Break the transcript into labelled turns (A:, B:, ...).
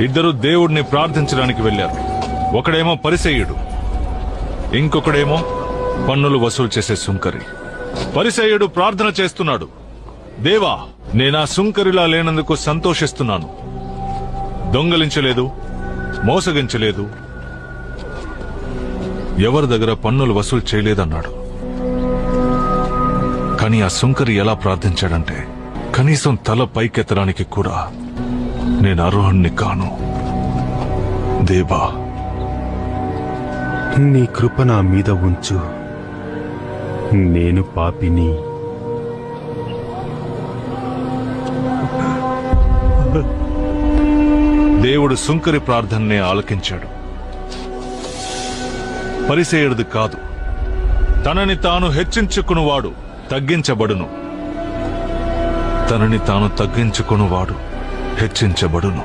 A: ఇద్దరు దేవుడిని ప్రార్థించడానికి వెళ్లారు. ఒకడేమో పరిసయ్యుడు, ఇంకొకడేమో పన్నులు వసూలు చేసే సుంకరి. పరిసయ్యుడు ప్రార్థన చేస్తున్నాడు, దేవా, నేనా సుంకరిలా లేనందుకు సంతోషిస్తున్నాను. దొంగలించలేదు, మోసగించలేదు, ఎవరి దగ్గర పన్నులు వసూలు చేయలేదన్నాడు. కానీ ఆ సుంకరి ఎలా ప్రార్థించాడంటే, కనీసం తల పైకెత్తడానికి కూడా నేను అర్హుణ్ణి కాను. దేవా,
B: నీ కృప నా మీద ఉంచు, నేను పాపిని.
A: దేవుడు సుంకరి ప్రార్థననే ఆలకించాడు. పరిసయ్యుడిది కాదు. తనని తాను హెచ్చించుకునివాడు తగ్గించబడును, తనని తాను తగ్గించుకునివాడు హెచ్చించబడును.